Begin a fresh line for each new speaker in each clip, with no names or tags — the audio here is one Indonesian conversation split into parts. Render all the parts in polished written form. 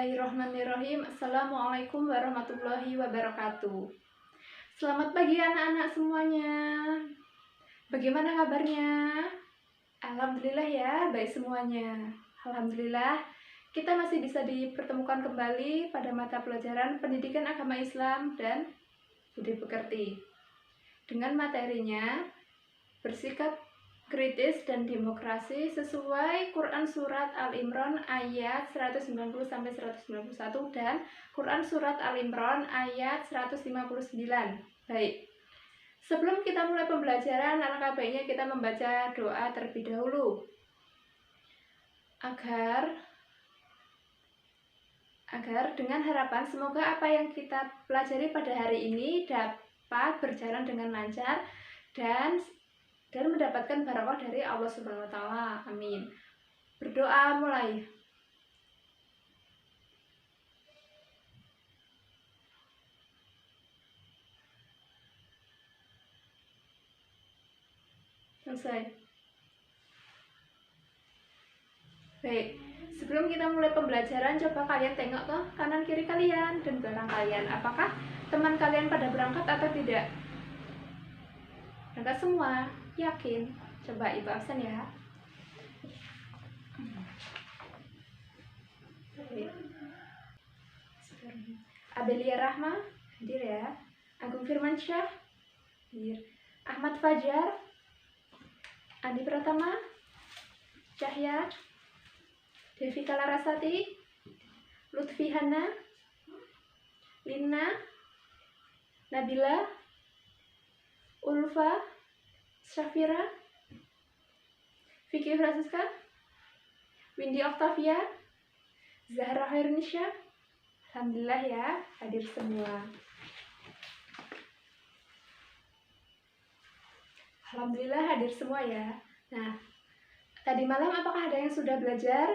Bismillahirrahmanirrahim. Assalamualaikum warahmatullahi wabarakatuh. Selamat pagi anak-anak semuanya. Bagaimana kabarnya? Alhamdulillah ya, baik semuanya. Alhamdulillah, kita masih bisa dipertemukan kembali pada mata pelajaran Pendidikan Agama Islam dan Budi Pekerti. Dengan materinya, bersikap kritis dan demokrasi sesuai Quran Surat Al-Imran ayat 190-191 dan Quran Surat Al-Imran ayat 159. Baik, sebelum kita mulai pembelajaran, alangkah baiknya kita membaca doa terlebih dahulu agar dengan harapan semoga apa yang kita pelajari pada hari ini dapat berjalan dengan lancar dan mendapatkan barokah dari Allah Subhanahu wa taala. Amin. Berdoa mulai. Selesai. Baik, sebelum kita mulai pembelajaran, coba kalian tengok ke kanan kiri kalian dan belakang kalian. Apakah teman kalian pada berangkat atau tidak? Berangkat semua, yakin? Coba ibu absen ya. Baik. Abelia Rahma hadir ya. Agung Firmansyah hadir. Ahmad Fajar, Andi Pratama, Cahya, Devi Kalarasati, Lutfi Hana, Lina, Nabila, Ulfa, Syafira, Vicky Francisca, Windy Octavia, Zahra Hairnisha. Alhamdulillah ya, hadir semua. Alhamdulillah hadir semua ya. Nah, tadi malam apakah ada yang sudah belajar?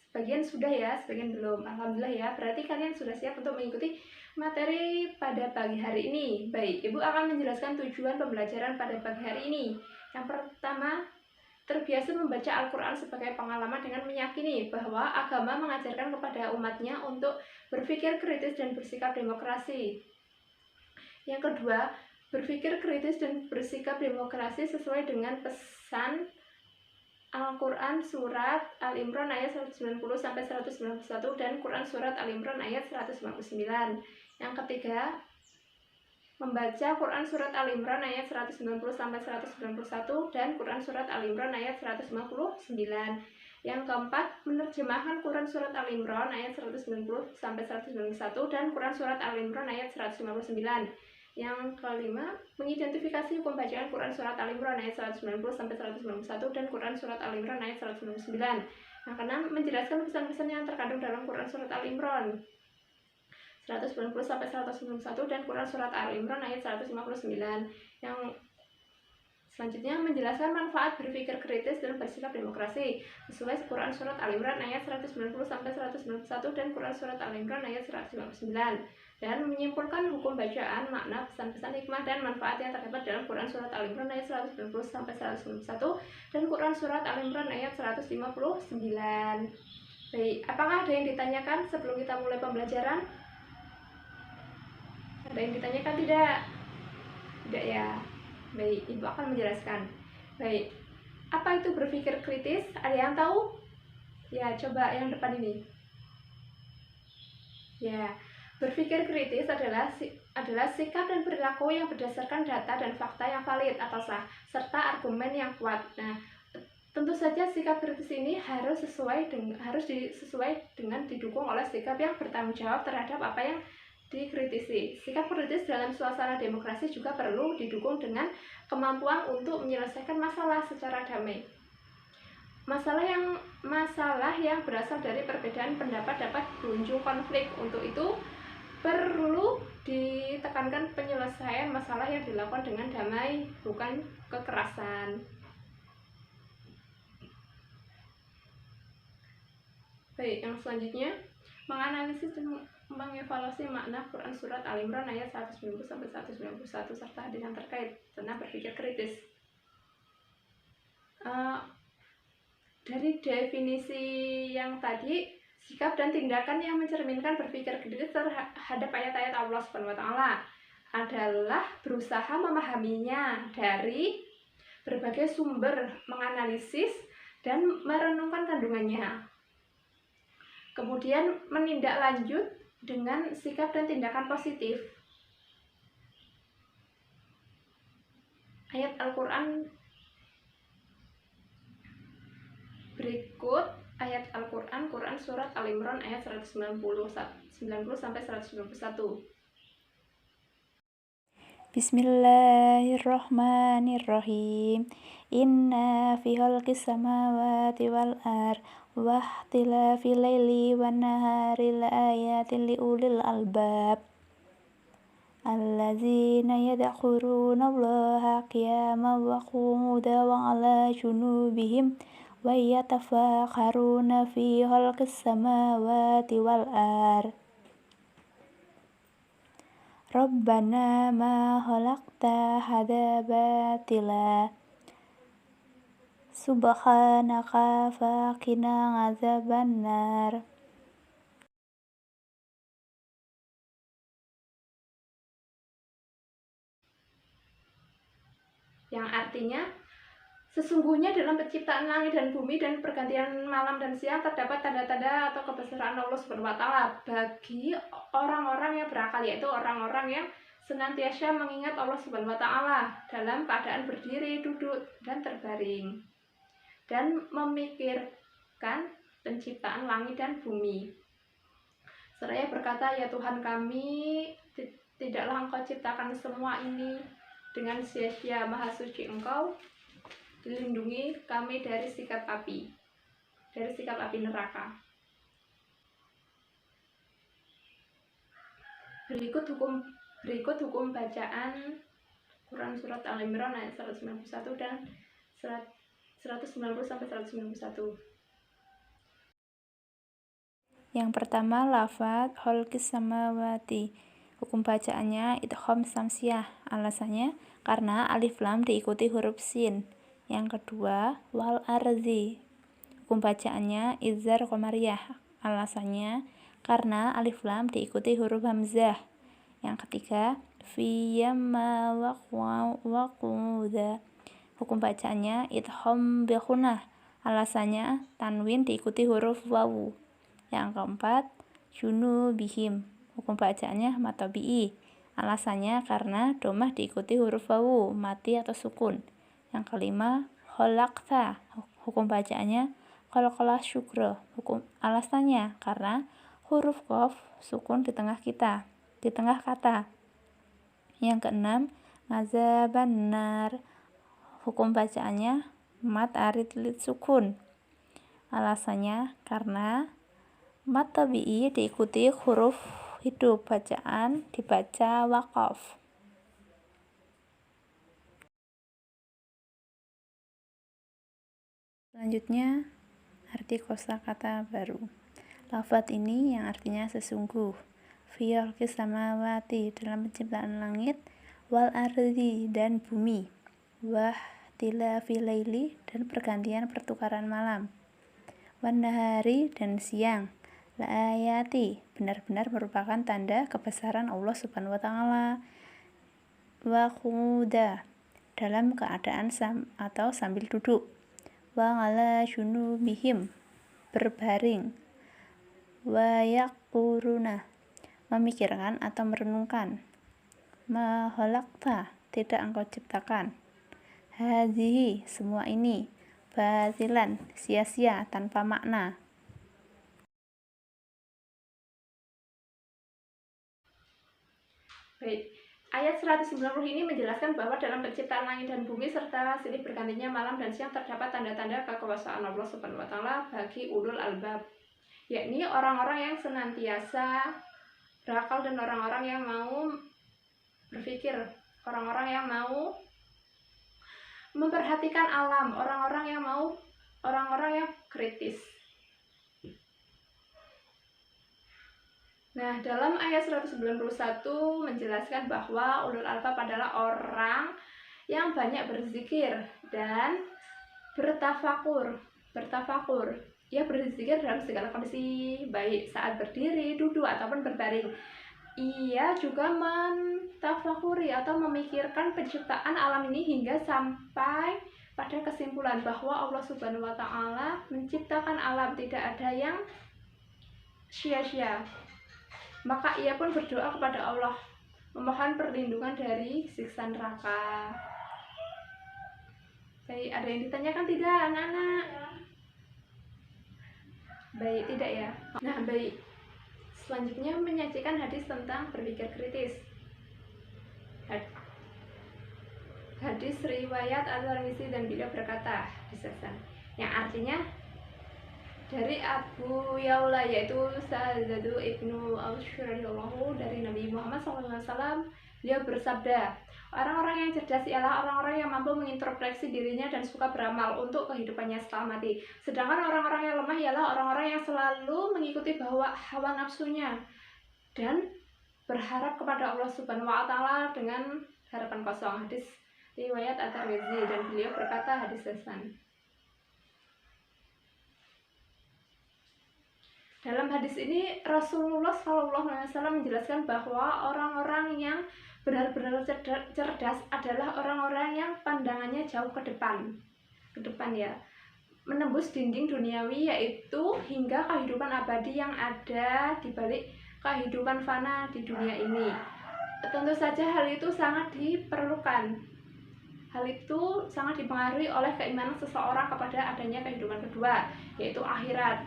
Sebagian sudah ya, sebagian belum. Alhamdulillah ya, berarti kalian sudah siap untuk mengikuti materi pada pagi hari ini. Baik, Ibu akan menjelaskan tujuan pembelajaran pada pagi hari ini. Yang pertama, terbiasa membaca Al-Quran sebagai pengalaman dengan meyakini bahwa agama mengajarkan kepada umatnya untuk berpikir kritis dan bersikap demokrasi. Yang kedua, berpikir kritis dan bersikap demokrasi sesuai dengan pesan Al-Quran Surat Al-Imran ayat 190-191 dan Quran Surat Al-Imran ayat 199. Yang ketiga, membaca Quran Surat Al-Imran ayat 190-191 dan Quran Surat Al-Imran ayat 159. Yang keempat, menerjemahkan Quran Surat Al-Imran ayat 190-191 dan Quran Surat Al-Imran ayat 159. Yang kelima, mengidentifikasi hukum bacaan Quran Surat Al-Imran ayat 190-191 dan Quran Surat Al-Imran ayat 199. Yang keenam, menjelaskan pesan-pesan yang terkandung dalam Quran Surat Al-Imran 190-191 dan Quran Surat Al-Imran ayat 159. Yang selanjutnya, menjelaskan manfaat berpikir kritis dan bersikap demokrasi sesuai Quran Surat Al-Imran ayat 190-191 dan Quran Surat Al-Imran ayat 159. Dan menyimpulkan hukum bacaan, makna, pesan-pesan hikmah dan manfaat yang terdapat dalam Quran Surat Al-Imran ayat 190-191 dan Quran Surat Al-Imran ayat 159. Baik, apakah ada yang ditanyakan sebelum kita mulai pembelajaran? Ada yang ditanyakan tidak? Tidak ya. Baik, Ibu akan menjelaskan. Baik, apa itu berpikir kritis? Ada yang tahu? Ya, coba yang depan ini. Ya, berpikir kritis adalah sikap dan perilaku yang berdasarkan data dan fakta yang valid atau sah, serta argumen yang kuat. Nah, tentu saja sikap kritis ini harus sesuai dengan didukung oleh sikap yang bertanggung jawab terhadap apa yang dikritisi. Sikap kritis dalam suasana demokrasi juga perlu didukung dengan kemampuan untuk menyelesaikan masalah secara damai. Masalah yang berasal dari perbedaan pendapat dapat berujung konflik. Untuk itu perlu ditekankan penyelesaian masalah yang dilakukan dengan damai, bukan kekerasan. Baik, yang selanjutnya, menganalisis dan mengevaluasi makna Quran Surat Al-Imran ayat 190-191 serta hadis yang terkait tentang berpikir kritis. Dari definisi yang tadi, sikap dan tindakan yang mencerminkan berpikir kritis terhadap ayat-ayat Allah Subhanahu wa taala adalah berusaha memahaminya dari berbagai sumber, menganalisis dan merenungkan kandungannya. Kemudian menindaklanjut dengan sikap dan tindakan positif. Ayat Al-Quran berikut, ayat Al-Quran, Quran Surat Al-Imran ayat 190 sampai 191.
Bismillahirrahmanirrahim. Inna fi khalqis samawati wal ard wa ikhtilafil laili wan nahari laayatin liulil albab allazina yadhkuruna Allaha qiyaman wa qu'udan wa 'ala junubihim wa yatafakkaruna fi khalqis samawati wal ard. Rabbana ma khalaqta hadza batila subhanaka faqina adzabannar.
Yang artinya, sesungguhnya dalam penciptaan langit dan bumi dan pergantian malam dan siang terdapat tanda-tanda atau kebesaran Allah Subhanahu wa taala bagi orang-orang yang berakal, yaitu orang-orang yang senantiasa mengingat Allah Subhanahu wa taala dalam keadaan berdiri, duduk, dan terbaring, dan memikirkan penciptaan langit dan bumi. Seraya berkata, ya Tuhan kami, tidaklah Engkau ciptakan semua ini dengan sia-sia, Maha Suci Engkau, dilindungi kami dari sikap api neraka. Berikut hukum bacaan Quran Surat Al-Imran ayat 191 dan 190 sampai 191.
Yang pertama, lafadz khalqis samawati. Hukum bacaannya idgham samsiyah. Alasannya karena alif lam diikuti huruf sin. Yang kedua, wal arzi. Hukum bacaannya izhar qamariyah. Alasannya karena alif lam diikuti huruf hamzah. Yang ketiga, fi yamma waquda. Hukum bacaannya idgham bi gunnah. Alasannya tanwin diikuti huruf wawu. Yang keempat, junubihim. Hukum bacaannya matabi'i. Alasannya karena domah diikuti huruf wawu, mati atau sukun. Yang kelima, khalaqta. Hukum bacaannya qalqala syukra. Alasannya karena huruf qaf sukun di tengah kata. Yang keenam, ngazabannar. Hukum bacaannya mat arid lid sukun. Alasannya karena mat tabi'i diikuti huruf hidup, bacaan dibaca waqaf. Selanjutnya, arti kosakata baru. Lafadz ini yang artinya sesungguh. Fi khalqis samawati, dalam penciptaan langit, wal ardi, dan bumi, wa ikhtilafil laili, dan pergantian pertukaran malam, wan nahari, dan siang, la ayati, benar-benar merupakan tanda kebesaran Allah Subhanahu wa taala, wa qu'uda, dalam keadaan atau sambil duduk, wa 'ala junubihim, berbaring, wa yaquruna, memikirkan atau merenungkan, ma khalaqta, tidak Engkau ciptakan, hadhihi, semua ini, batilan, sia-sia, tanpa makna.
Baik, ayat 190 ini menjelaskan bahwa dalam penciptaan langit dan bumi serta silih bergantinya malam dan siang terdapat tanda-tanda kekuasaan Allah Subhanahu wa taala bagi ulul albab, yakni orang-orang yang senantiasa berakal dan orang-orang yang mau berpikir, orang-orang yang mau memperhatikan alam, orang-orang yang kritis. Nah, dalam ayat 191 menjelaskan bahwa ulul albab adalah orang yang banyak berzikir dan bertafakur bertafakur. Ia berzikir dalam segala kondisi, baik saat berdiri, duduk, ataupun berbaring. Ia juga mentafakuri atau memikirkan penciptaan alam ini hingga sampai pada kesimpulan bahwa Allah Subhanahu wa Ta'ala menciptakan alam, tidak ada yang sia-sia. Maka ia pun berdoa kepada Allah, memohon perlindungan dari siksa neraka. Baik, ada yang ditanyakan tidak, anak-anak? Baik, tidak ya. Nah, baik. Selanjutnya menyajikan hadis tentang berpikir kritis. Hadis riwayat At-Tirmidzi dan beliau berkata di Hasan, yang artinya dari Abu Ya'la, yaitu Sa'datu ibnu Al-Syur dari Nabi Muhammad SAW. Beliau bersabda, orang-orang yang cerdas ialah orang-orang yang mampu mengintrospeksi dirinya dan suka beramal untuk kehidupannya setelah mati. Sedangkan orang-orang yang lemah ialah orang-orang yang selalu mengikuti hawa nafsunya dan berharap kepada Allah Subhanahu wa Ta'ala dengan harapan kosong. Hadis riwayat At-Tirmidzi dan beliau berkata hadis hasan. Dalam hadis ini Rasulullah SAW menjelaskan bahwa orang-orang yang benar-benar cerdas adalah orang-orang yang pandangannya jauh ke depan ya, menembus dinding duniawi, yaitu hingga kehidupan abadi yang ada di balik kehidupan fana di dunia ini. Tentu saja hal itu sangat diperlukan. Hal itu sangat dipengaruhi oleh keimanan seseorang kepada adanya kehidupan kedua, yaitu akhirat.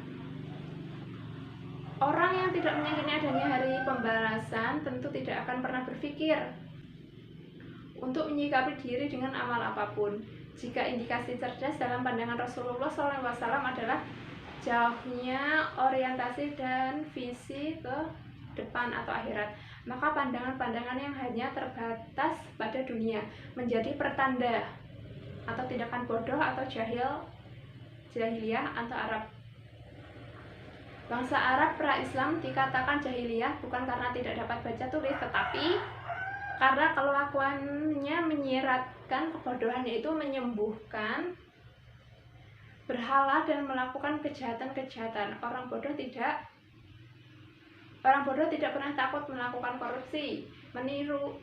Orang yang tidak meyakini adanya hari pembalasan tentu tidak akan pernah berpikir untuk menyikapi diri dengan amal apapun. Jika indikasi cerdas dalam pandangan Rasulullah SAW adalah jauhnya orientasi dan visi ke depan atau akhirat, maka pandangan-pandangan yang hanya terbatas pada dunia menjadi pertanda atau tindakan bodoh atau jahiliyah atau Arab. Bangsa Arab pra-Islam dikatakan jahiliyah bukan karena tidak dapat baca tulis, tetapi karena kelakuannya menyiratkan kebodohan, yaitu menyembuhkan berhala dan melakukan kejahatan-kejahatan. Orang bodoh tidak pernah takut melakukan korupsi,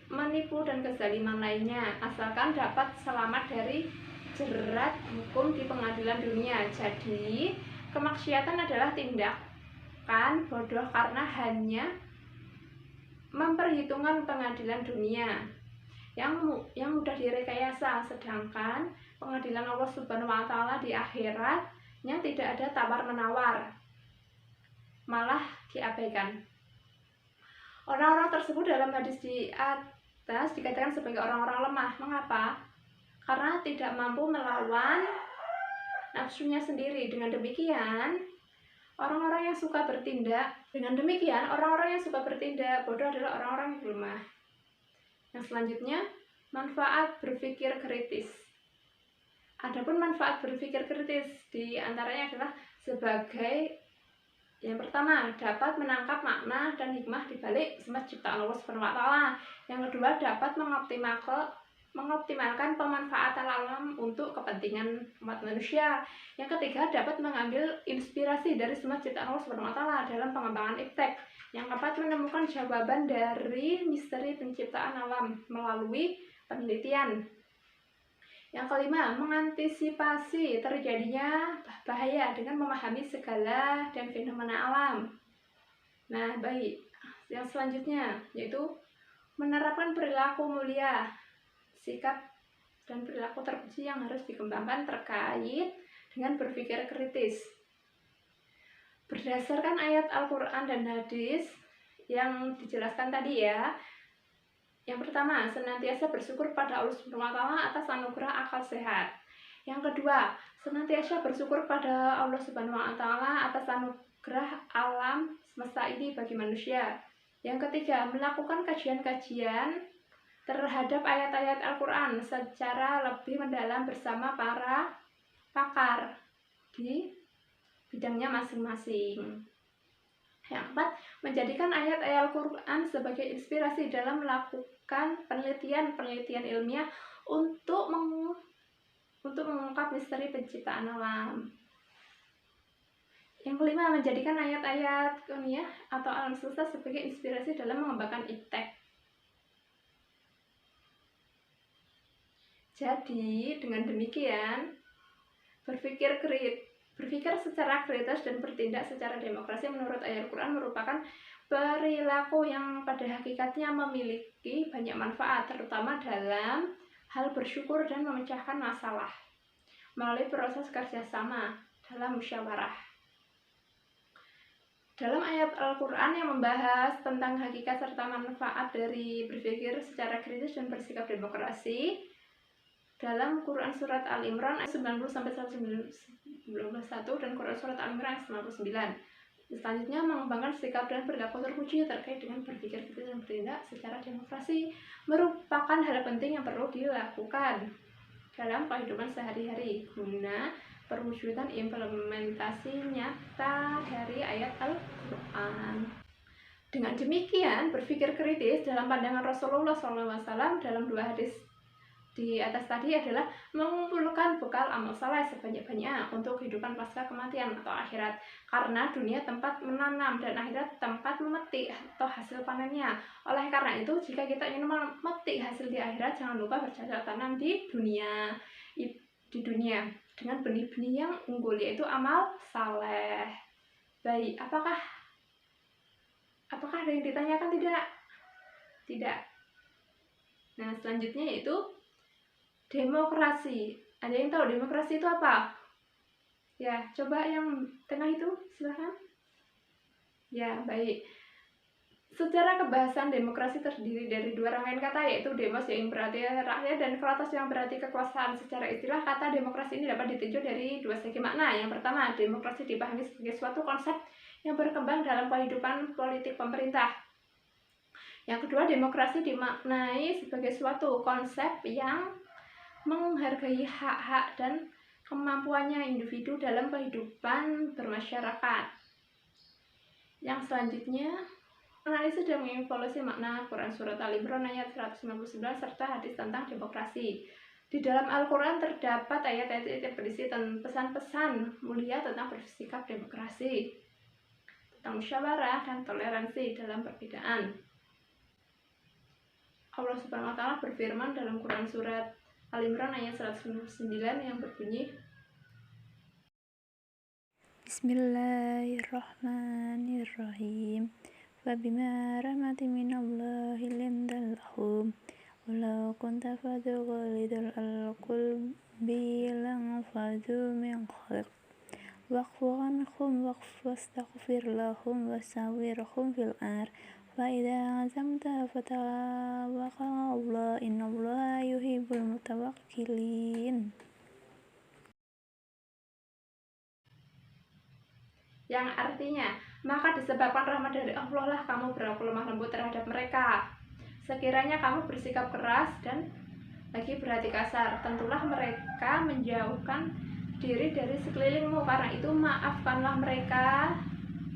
menipu dan kezaliman lainnya, asalkan dapat selamat dari jerat hukum di pengadilan dunia. Jadi, kemaksiatan adalah tindakan bodoh karena hanya memperhitungkan pengadilan dunia yang mudah direkayasa, sedangkan pengadilan Allah Subhanahu wa Ta'ala di akhiratnya tidak ada tawar-menawar, malah diabaikan. Orang-orang tersebut dalam hadis di atas dikatakan sebagai orang-orang lemah. Mengapa? Karena tidak mampu melawan nafsunya sendiri. Dengan demikian, orang-orang yang suka bertindak bodoh adalah orang-orang yang lemah. Yang selanjutnya, manfaat berpikir kritis. Adapun manfaat berpikir kritis di antaranya adalah sebagai yang pertama, dapat menangkap makna dan hikmah di balik semua ciptaan Allah Subhanahu wa Ta'ala. Yang kedua, dapat mengoptimalkan pemanfaatan alam untuk kepentingan umat manusia. Yang ketiga, dapat mengambil inspirasi dari semua ciptaan Allah Subhanahu wa Ta'ala dalam pengembangan iptek. Yang keempat, menemukan jawaban dari misteri penciptaan alam melalui penelitian. Yang kelima, mengantisipasi terjadinya bahaya dengan memahami segala dan fenomena alam. Nah, baik. Yang selanjutnya yaitu menerapkan perilaku mulia, sikap dan perilaku terpuji yang harus dikembangkan terkait dengan berpikir kritis. Berdasarkan ayat Al-Quran dan hadis yang dijelaskan tadi ya, yang pertama, senantiasa bersyukur pada Allah Subhanahu wa Ta'ala atas anugerah akal sehat. Yang kedua, senantiasa bersyukur pada Allah Subhanahu wa Ta'ala atas anugerah alam semesta ini bagi manusia. Yang ketiga, melakukan kajian-kajian terhadap ayat-ayat Al-Quran secara lebih mendalam bersama para pakar di bidangnya masing-masing. Yang keempat, menjadikan ayat-ayat Al-Quran sebagai inspirasi dalam melakukan penelitian ilmiah untuk mengungkap misteri penciptaan alam. Yang kelima, menjadikan ayat-ayat kauniyah atau alam semesta sebagai inspirasi dalam mengembangkan iptek. Jadi, dengan demikian, berpikir secara kritis dan bertindak secara demokrasi menurut ayat Al-Quran merupakan perilaku yang pada hakikatnya memiliki banyak manfaat, terutama dalam hal bersyukur dan memecahkan masalah melalui proses kerjasama dalam musyawarah. Dalam ayat Al-Quran yang membahas tentang hakikat serta manfaat dari berpikir secara kritis dan bersikap demokrasi, dalam Quran Surat Al-Imran ayat 90-191 dan Quran Surat Al-Imran ayat 99. Selanjutnya, mengembangkan sikap dan perilaku terpuji terkait dengan berpikir kritis dan bertindak secara demokrasi merupakan hal penting yang perlu dilakukan dalam kehidupan sehari-hari guna perwujudan implementasi nyata dari ayat Al-Quran. Dengan demikian, berpikir kritis dalam pandangan Rasulullah SAW dalam 2 hadis di atas tadi adalah mengumpulkan bekal amal saleh sebanyak-banyaknya untuk kehidupan pasca kematian atau akhirat, karena dunia tempat menanam dan akhirat tempat memetik atau hasil panennya. Oleh karena itu, jika kita ingin memetik hasil di akhirat, jangan lupa bercocok tanam di dunia dengan benih-benih yang unggul, yaitu amal saleh. Baik, apakah ada yang ditanyakan? Tidak. Nah, selanjutnya yaitu demokrasi. Ada yang tahu demokrasi itu apa? Ya, coba yang tengah itu, silahkan. Ya, baik. Secara kebahasan, demokrasi terdiri dari 2 rangkaian kata, yaitu demos yang berarti rakyat dan kratos yang berarti kekuasaan. Secara istilah, kata demokrasi ini dapat ditinjau dari 2 segi makna. Yang pertama, demokrasi dipahami sebagai suatu konsep yang berkembang dalam kehidupan politik pemerintah. Yang kedua, demokrasi dimaknai sebagai suatu konsep yang menghargai hak-hak dan kemampuannya individu dalam kehidupan bermasyarakat. Yang selanjutnya, analisis dan mengevaluasi makna Quran Surat Al-Imran ayat 199 serta hadis tentang demokrasi. Di dalam Al-Quran terdapat ayat-ayat yang berisi pesan-pesan mulia tentang bersikap demokrasi, tentang musyawarah dan toleransi dalam perbedaan. Allah Subhanahu wa Ta'ala berfirman dalam Quran Surat Al-Imran ayat 199 yang berbunyi,
Bismillahirrahmanirrahim. Fabima rahmatin minallahi linta lahum walau kunta fadhu ghalidal qalbi lanfadhu min hawlik wa'fu anhum wastaghfir lahum wasawwirhum fil amr fa'idza azamta fatawakkal 'alallah innallaha yuhibbul mutawakkilin.
Yang artinya, maka disebabkan rahmat dari Allah lah kamu berlaku lemah lembut terhadap mereka. Sekiranya kamu bersikap keras dan lagi berhati kasar, tentulah mereka menjauhkan diri dari sekelilingmu. Karena itu maafkanlah mereka,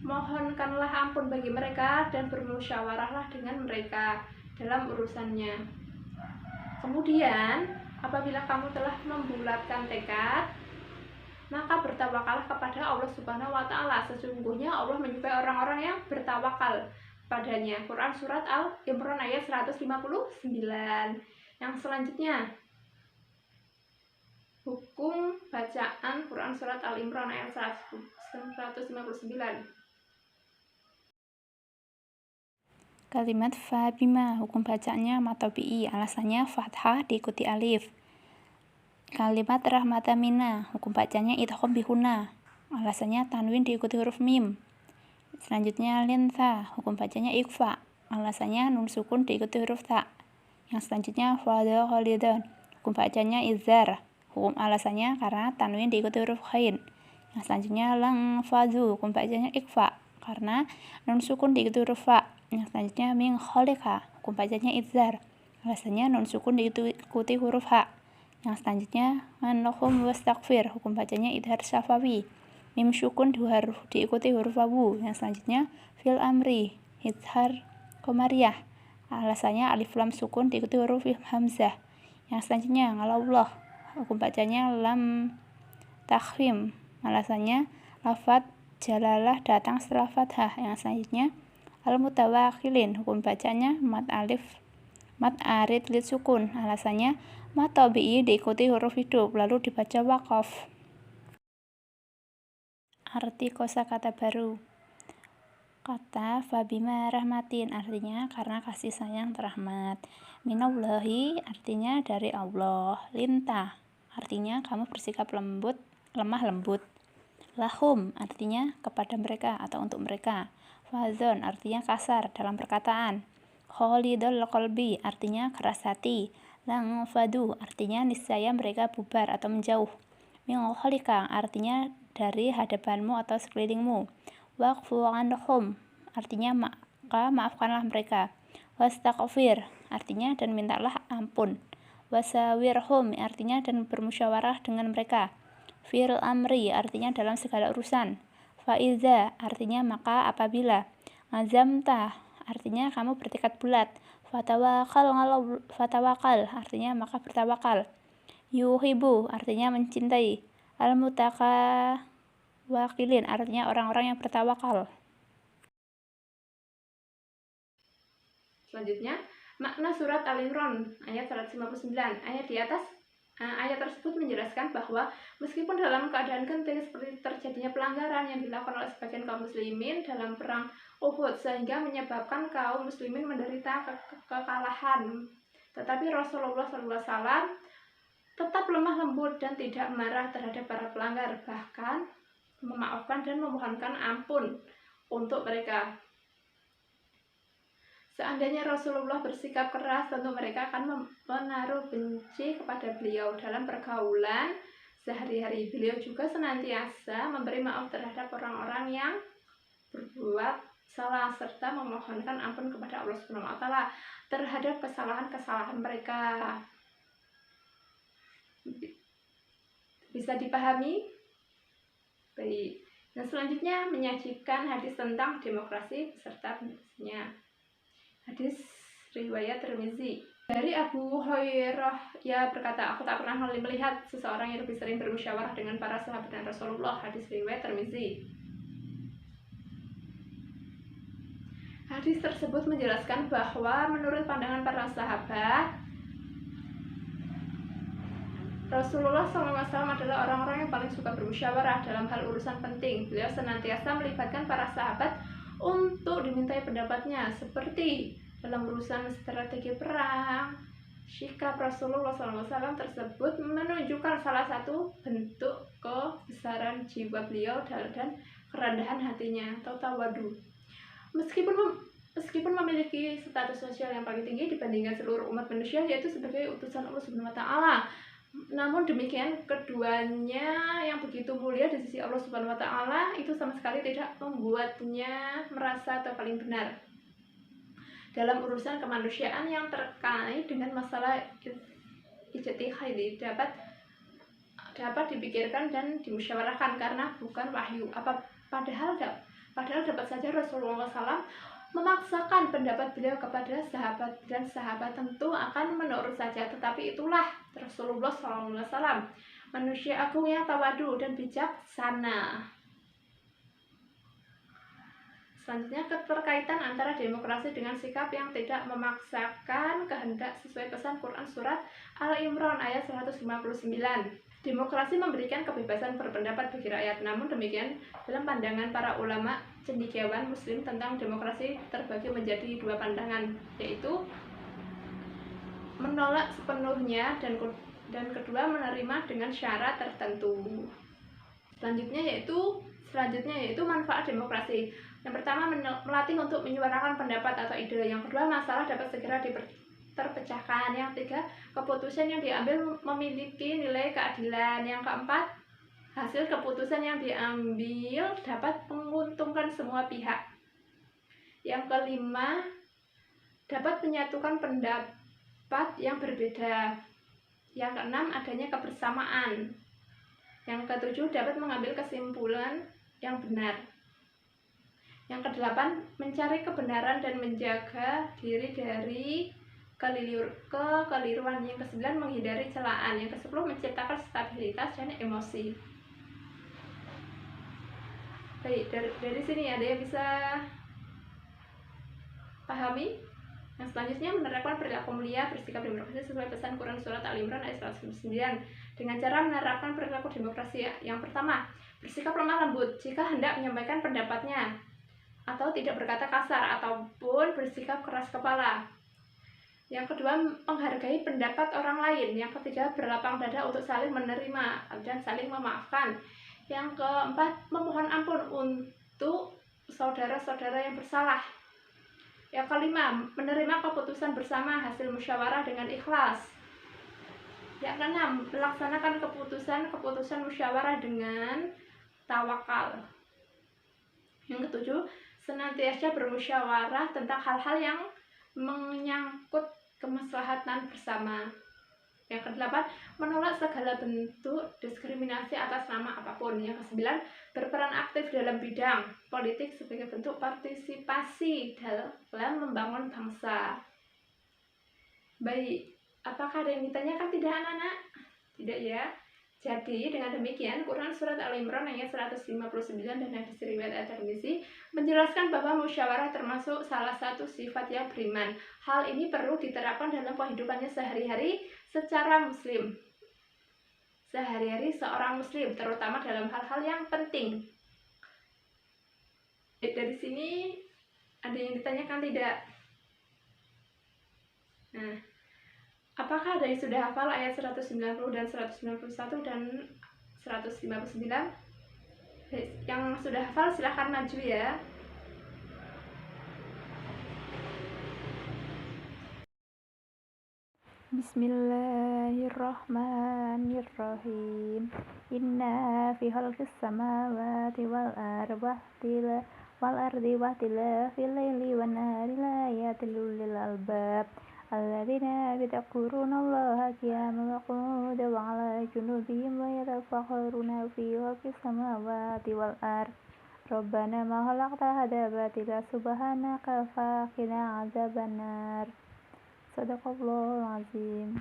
mohonkanlah ampun bagi mereka, dan bermusyawarahlah dengan mereka dalam urusannya. Kemudian, apabila kamu telah membulatkan tekad, maka bertawakallah kepada Allah Subhanahu wa Ta'ala. Sesungguhnya Allah menyukai orang-orang yang bertawakal padanya. Quran Surat Al-Imran ayat 159. Yang selanjutnya, hukum bacaan Quran Surat Al-Imran ayat 159.
Kalimat fa bima, hukum bacaannya matobi'i, alasannya fathah diikuti alif. Kalimat rahmata mina, hukum bacanya idgham bihuna, alasannya tanwin diikuti huruf mim. Selanjutnya linta, hukum bacanya ikhfa, alasannya nun sukun diikuti huruf ta. Yang selanjutnya fadha khalidan, hukum bacanya izar, hukum alasannya karena tanwin diikuti huruf khain. Yang selanjutnya lang fadhu, hukum bacanya ikhfa karena nun sukun diikuti huruf fa. Yang selanjutnya min khalika, hukum bacanya izar, alasannya nun sukun diikuti huruf ha. Yang selanjutnya anhum wastaghfir, hukum bacanya idhar syafawi, mim sukun diikuti huruf wawu. Yang selanjutnya fil amri idhar qamariyah, alasannya alif lam sukun diikuti huruf hamzah. Yang selanjutnya ngalallah, hukum bacanya lam takhfim, alasannya lafadz jalalah datang setelah fathah. Yang selanjutnya al-mutawakhilin, hukum bacanya mat arid lid sukun. Alasannya mat tabi'i diikuti huruf hidup lalu dibaca waqaf. Arti kosakata baru. Kata fabima rahmatin artinya karena kasih sayang terahmat. Minallahi artinya dari Allah. Lintah artinya kamu bersikap lemah lembut. Lahum artinya kepada mereka atau untuk mereka. Fazon artinya kasar dalam perkataan. Kholidul qalbi artinya keras hati. Langfadu artinya niscaya mereka bubar atau menjauh. Min kholika artinya dari hadapanmu atau sekelilingmu. Waqfu anhum artinya maka maafkanlah mereka. Wastaghfir artinya dan mintalah ampun. Wasawirhum artinya dan bermusyawarah dengan mereka. Fil amri artinya dalam segala urusan. Faiza artinya maka apabila. Azamta artinya kamu bertekad bulat. Fatawakal artinya maka bertawakal. Yuhibu artinya mencintai. Al-mutakawakilin artinya orang-orang yang bertawakal.
Selanjutnya, makna surat Al-Imran ayat 159. Ayat tersebut menjelaskan bahwa meskipun dalam keadaan genting seperti terjadinya pelanggaran yang dilakukan oleh sebagian kaum muslimin dalam perang Uhud sehingga menyebabkan kaum muslimin menderita kekalahan, tetapi Rasulullah SAW tetap lemah lembut dan tidak marah terhadap para pelanggar, bahkan memaafkan dan memohonkan ampun untuk mereka. Seandainya Rasulullah bersikap keras, tentu mereka akan menaruh benci kepada beliau dalam pergaulan sehari-hari. Beliau juga senantiasa memberi maaf terhadap orang-orang yang berbuat salah serta memohonkan ampun kepada Allah Subhanahu wa taala terhadap kesalahan-kesalahan mereka. Bisa dipahami? Baik. Dan selanjutnya menyajikan hadis tentang demokrasi beserta penjelasannya. Hadis riwayat Tirmizi. Dari Abu Hurairah ia berkata, aku tak pernah melihat seseorang yang lebih sering bermusyawarah dengan para sahabat dan Rasulullah. Hadis riwayat Tirmizi. Hadis tersebut menjelaskan bahwa menurut pandangan para sahabat, Rasulullah SAW adalah orang-orang yang paling suka bermusyawarah dalam hal urusan penting. Beliau senantiasa melibatkan para sahabat untuk dimintai pendapatnya, seperti dalam urusan strategi perang. Sikap Rasulullah SAW tersebut menunjukkan salah satu bentuk kebesaran jiwa beliau dan kerendahan hatinya atau tawadu. Meskipun memiliki status sosial yang paling tinggi dibandingkan seluruh umat manusia, yaitu sebagai utusan Allah Subhanahu wa taala, namun demikian keduanya yang begitu mulia di sisi Allah Subhanahu wa taala itu sama sekali tidak membuatnya merasa atau paling benar dalam urusan kemanusiaan yang terkait dengan masalah ijtihad dapat dipikirkan dan dimusyawarahkan karena bukan wahyu. Padahal dapat saja Rasulullah SAW memaksakan pendapat beliau kepada sahabat dan sahabat tentu akan menurut saja, tetapi itulah Rasulullah SAW, manusia agung yang tawadu dan bijaksana. Selanjutnya, keterkaitan antara demokrasi dengan sikap yang tidak memaksakan kehendak sesuai pesan Quran surat Al-Imran ayat 159. Demokrasi memberikan kebebasan berpendapat bagi rakyat. Namun demikian, dalam pandangan para ulama cendekiawan muslim tentang demokrasi terbagi menjadi dua pandangan, yaitu menolak sepenuhnya dan kedua menerima dengan syarat tertentu. Selanjutnya yaitu manfaat demokrasi. Yang pertama, melatih untuk menyuarakan pendapat atau ide. Yang kedua, masalah dapat segera terpecahkan. Yang ketiga, keputusan yang diambil memiliki nilai keadilan. Yang keempat, hasil keputusan yang diambil dapat menguntungkan semua pihak. Yang kelima, dapat menyatukan pendapat yang berbeda. Yang keenam, adanya kebersamaan. Yang ketujuh, dapat mengambil kesimpulan yang benar. Yang kedelapan, mencari kebenaran dan menjaga diri dari kekeliruan. Yang kesembilan, menghindari celaan. Yang kesepuluh, menciptakan stabilitas dan emosi. Baik, dari sini ada yang bisa pahami? Yang selanjutnya, menerapkan perilaku mulia, bersikap demokrasi sesuai pesan Quran Surat Al-Imran ayat 109 dengan cara menerapkan perilaku demokrasi. Yang pertama, bersikap lemah lembut jika hendak menyampaikan pendapatnya, atau tidak berkata kasar ataupun bersikap keras kepala. Yang kedua, menghargai pendapat orang lain. Yang ketiga, berlapang dada untuk saling menerima dan saling memaafkan. Yang keempat, memohon ampun untuk saudara-saudara yang bersalah. Yang kelima, menerima keputusan bersama hasil musyawarah dengan ikhlas. Yang keenam, melaksanakan keputusan musyawarah dengan tawakal. Yang ketujuh, senantiasa bermusyawarah tentang hal-hal yang menyangkut kemaslahatan bersama. Yang kedelapan, menolak segala bentuk diskriminasi atas nama apapun. Yang kesembilan, berperan aktif dalam bidang politik sebagai bentuk partisipasi dalam membangun bangsa. Baik, apakah ada yang ditanyakan tidak anak-anak? Tidak ya? Jadi dengan demikian Quran Surat Al-Imran ayat 159 dan hadis riwayat At-Tirmizi menjelaskan bahwa musyawarah termasuk salah satu sifat yang beriman. Hal ini perlu diterapkan dalam kehidupannya sehari-hari secara muslim. Sehari-hari seorang muslim, terutama dalam hal-hal yang penting. Dari sini ada yang ditanyakan tidak? Nah, apakah ada yang sudah hafal ayat 190 dan 191 dan 159? Yang sudah hafal silahkan maju ya.
Bismillahirrahmanirrahim. Inna fi khalqis samawati wal ardi wahtilafil laili wan nahari laayatil lil albab alladzina yadhkuruna qiyaman wa qu'udan wa 'ala junubihim wa yatafakkaruna fi khalqis samawati wal ardi Rabbana ma khalaqta hadza batila subhanaka faqina 'adzabannar. Sadaqallahul azim.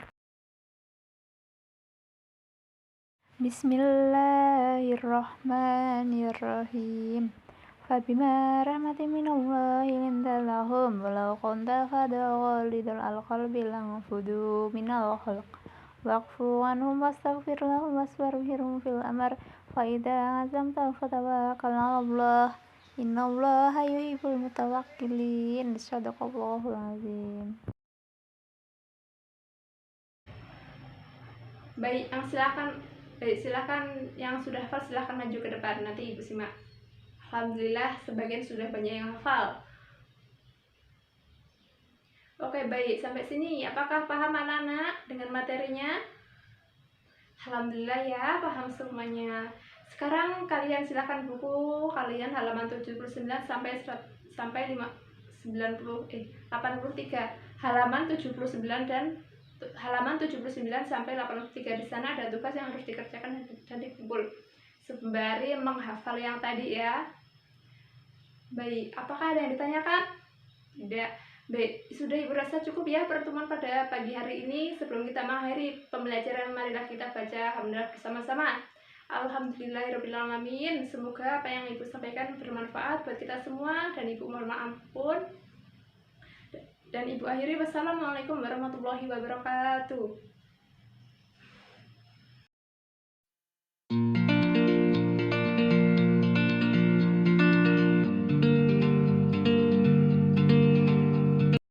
Bismillahirrahmanirrahim. Fabima rahmatin minallahi linta lahum walau kunta fadha ghalidal qalbi lanfudu minal khalq wa'fu anhum wastaghfir lahum wasbirhum fil amr fa idza azamta fatawakkal 'alallah innallaha yuhibbul mutawakkilin. Sadaqallahul azim.
Baik, silakan yang sudah hafal silakan maju ke depan, nanti Ibu simak. Alhamdulillah sebagian sudah banyak yang hafal. Oke, baik, sampai sini apakah paham anak-anak dengan materinya? Alhamdulillah ya, paham semuanya. Sekarang kalian silakan buku kalian halaman 79 sampai 83, halaman 79 dan halaman 79 sampai 83. Di sana ada tugas yang harus dikerjakan dan dikumpul sembari menghafal yang tadi ya. Baik, apakah ada yang ditanyakan? Tidak. Baik, sudah Ibu rasa cukup ya pertemuan pada pagi hari ini. Sebelum kita mengakhiri pembelajaran, marilah kita baca alhamdulillah bersama-sama. Alhamdulillahirrabbilalamin. Semoga apa yang Ibu sampaikan bermanfaat buat kita semua, dan Ibu mohon ampun. Dan Ibu akhiri, wassalamualaikum warahmatullahi wabarakatuh.